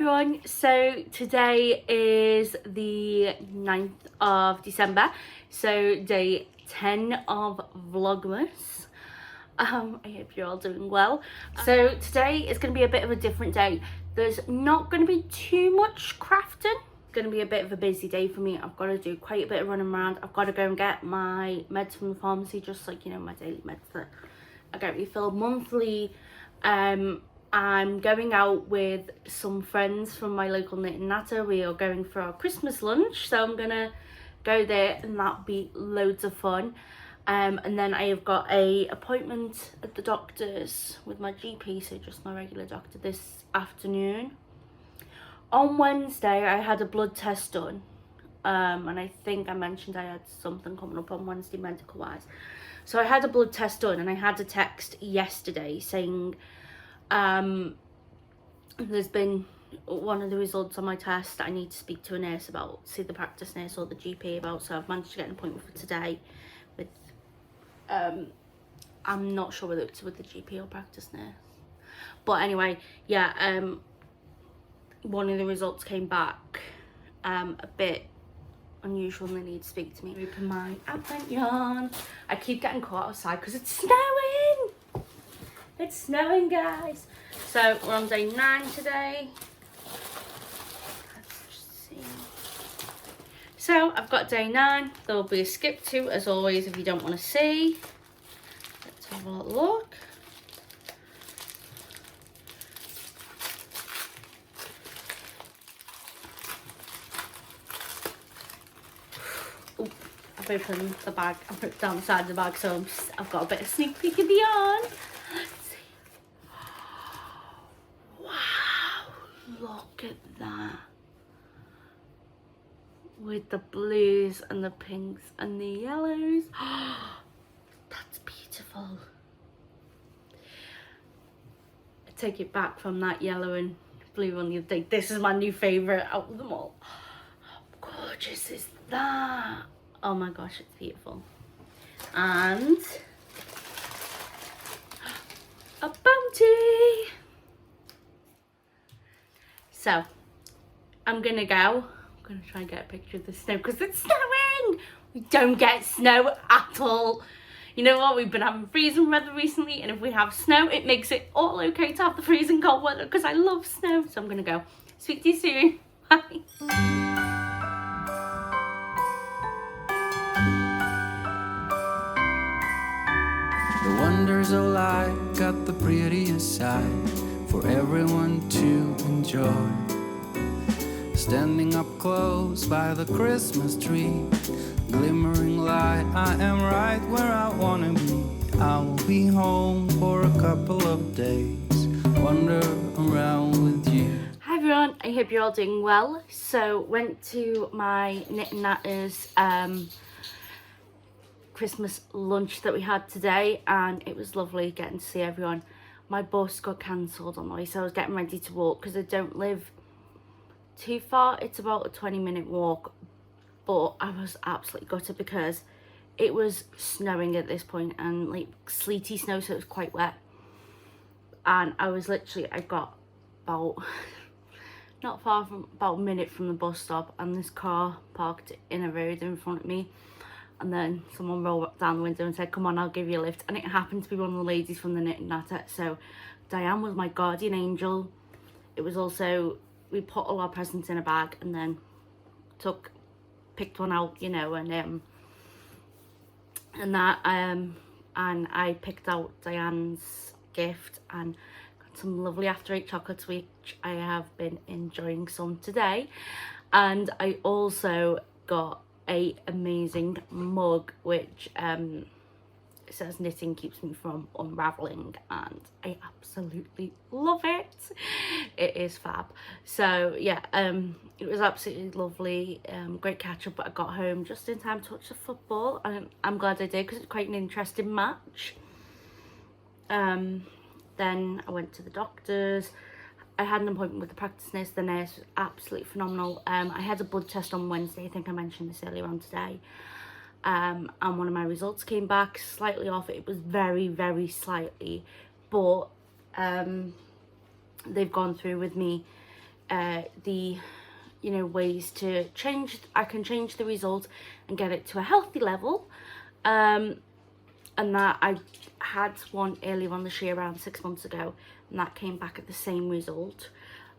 everyone, so today is the 9th of December, so day 10 of Vlogmas. I hope you're all doing well. So today is going to be a bit of a different day. There's not going to be too much crafting. It's going to be a bit of a busy day for me. I've got to do quite a bit of running around. I've got to go and get my meds from the pharmacy, just like, you know, my daily meds that I get refilled monthly. I'm going out with some friends from my local knit and natter. We are going for our Christmas lunch, so I'm gonna go there and that'll be loads of fun. And then I have got a appointment at the doctor's with my GP, so just my regular doctor, this afternoon. On Wednesday I had a blood test done, and I think I mentioned I had something coming up on Wednesday medical wise. So I had a blood test done and I had a text yesterday saying there's been one of the results on my test I need to speak to a nurse about, see the practice nurse or the GP about, so I've managed to get an appointment for today with I'm not sure whether it's with the GP or practice nurse, but anyway, yeah, one of the results came back a bit unusual and they need to speak to me. Open my advent yarn. I keep getting caught outside because it's snowing. It's snowing, guys. So we're on day 9 today. Let's just see. So I've got day 9. There will be a skip to, as always, if you don't want to see. Let's have a little look. Ooh, I've opened the bag. I've put it down the side of the bag, so I've got a bit of sneak peek of the yarn. Look at that, with the blues and the pinks and the yellows. That's beautiful. I take it back from that yellow and blue one the other day. This is my new favourite out of them all. How gorgeous is that? Oh my gosh, it's beautiful. And a bounty. So, I'm gonna try and get a picture of the snow because it's snowing! We don't get snow at all. You know what, we've been having freezing weather recently, and if we have snow, it makes it all okay to have the freezing cold weather because I love snow. So I'm gonna go. Speak to you soon. Bye. The wonders of life got the prettiest side for everyone to enjoy. Standing up close by the Christmas tree, glimmering light, I am right where I wanna be. I will be home for a couple of days, wander around with you. Hi everyone, I hope you're all doing well. So went to my knit and natters Christmas lunch that we had today, and it was lovely getting to see everyone. My bus got cancelled on the way, so I was getting ready to walk because I don't live too far. It's about a 20-minute walk, but I was absolutely gutted because it was snowing at this point, and like sleety snow, so it was quite wet. And I was literally, I got about not far from, about a minute from the bus stop, and this car parked in a road in front of me. And then someone rolled down the window and said, come on, I'll give you a lift. And it happened to be one of the ladies from the knit and natter. So Diane was my guardian angel. It was also, we put all our presents in a bag and then picked one out, you know, and I picked out Diane's gift and got some lovely after 8 chocolates, which I have been enjoying some today. And I also got a amazing mug which says knitting keeps me from unraveling, and I absolutely love it. It is fab. So yeah, it was absolutely lovely. Great catch up, but I got home just in time to watch the football, and I'm glad I did because it's quite an interesting match. Then I went to the doctor's. I had an appointment with the practice nurse. The nurse was absolutely phenomenal. I had a blood test on Wednesday. I think I mentioned this earlier on today. And one of my results came back slightly off. It was very, very slightly. But they've gone through with me the ways to I can change the result and get it to a healthy level, and that I had one earlier on this year, around 6 months ago, and that came back at the same result.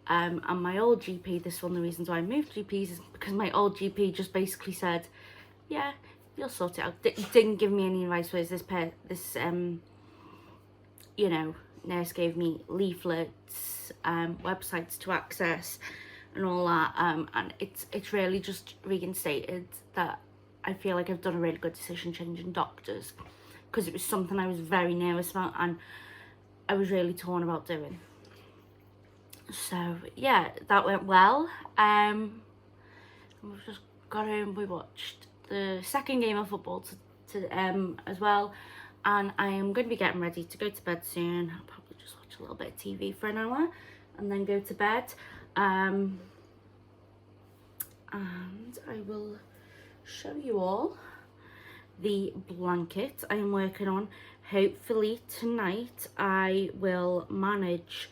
And my old GP, this is one of the reasons why I moved GPs, is because my old GP just basically said, yeah, you'll sort it out. Didn't give me any advice, whereas this nurse gave me leaflets, websites to access and all that, and it's really just reinstated that I feel like I've done a really good decision changing doctors, because it was something I was very nervous about and I was really torn about doing. So yeah, that went well. We've just got home, we watched the second game of football as well, and I am going to be getting ready to go to bed soon. I'll probably just watch a little bit of TV for an hour and then go to bed, and I will show you all the blanket I am working on. Hopefully tonight I will manage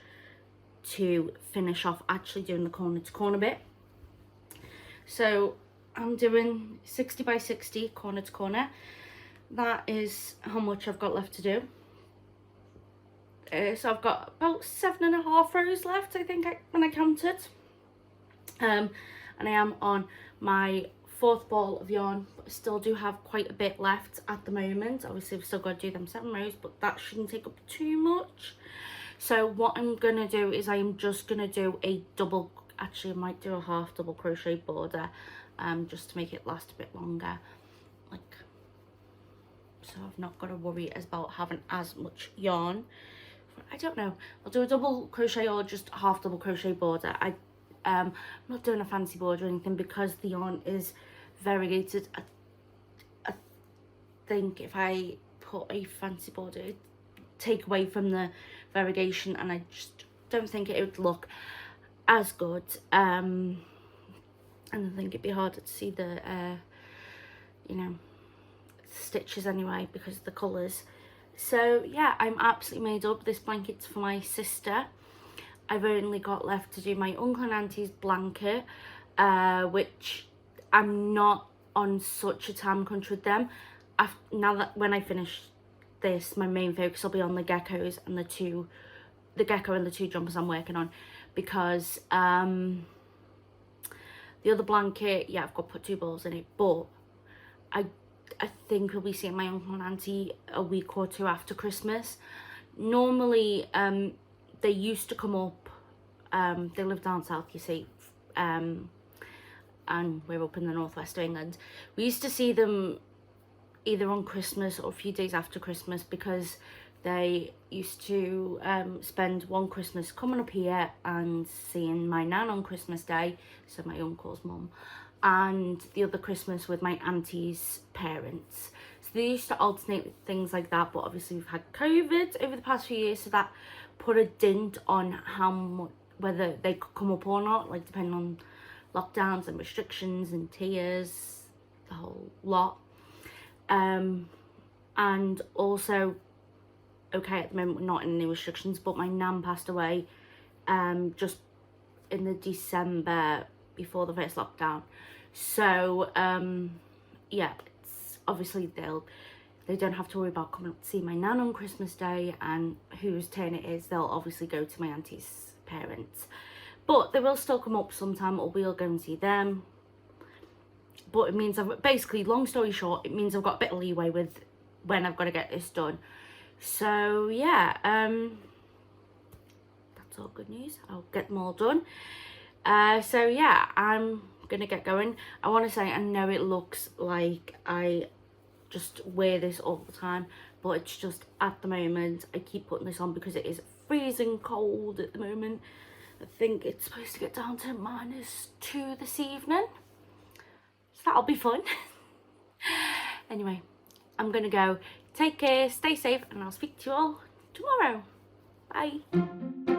to finish off actually doing the corner to corner bit. So I'm doing 60 by 60 corner to corner. That is how much I've got left to do. So I've got about 7.5 rows left, I think, when I counted. And I am on my 4th ball of yarn, but I still do have quite a bit left at the moment. Obviously I've still got to do them 7 rows, but that shouldn't take up too much. So what I'm gonna do is I am just gonna do a double, actually I might do a half double crochet border, just to make it last a bit longer, like, so I've not got to worry about having as much yarn. I don't know, I'll do a double crochet or just half double crochet border. I'm not doing a fancy border or anything because the yarn is variegated. I think if I put a fancy border, it'd take away from the variegation, and I just don't think it would look as good. And I think it'd be harder to see the stitches anyway because of the colours. So yeah, I'm absolutely made up. This blanket's for my sister. I've only got left to do my uncle and auntie's blanket, which I'm not on such a time crunch with them. Now that when I finish this, my main focus will be on the geckos and the gecko and the 2 jumpers I'm working on, because the other blanket, yeah, I've got to put 2 balls in it, but I think we'll be seeing my uncle and auntie a week or 2 after Christmas. Normally they used to come up, they live down south, you see, and we're up in the northwest of England. We used to see them either on Christmas or a few days after Christmas, because they used to spend one Christmas coming up here and seeing my nan on Christmas Day, so my uncle's mum, and the other Christmas with my auntie's parents. So they used to alternate things like that, but obviously we've had COVID over the past few years, so that put a dint on how much, whether they could come up or not, like depending on lockdowns and restrictions and tiers, the whole lot. And also, okay, at the moment we're not in any restrictions, but my nan passed away just in the December before the first lockdown. So yeah, it's obviously they don't have to worry about coming up to see my nan on Christmas Day, and whose turn it is, they'll obviously go to my auntie's parents. But they will still come up sometime, or we'll go and see them. But it means basically, long story short, it means I've got a bit of leeway with when I've got to get this done. So yeah, that's all good news. I'll get them all done. So yeah, I'm gonna get going. I want to say, I know it looks like I just wear this all the time, but it's just at the moment I keep putting this on because it is freezing cold at the moment. I think it's supposed to get down to -2 this evening, so that'll be fun. Anyway, I'm gonna go. Take care, stay safe, and I'll speak to you all tomorrow. Bye.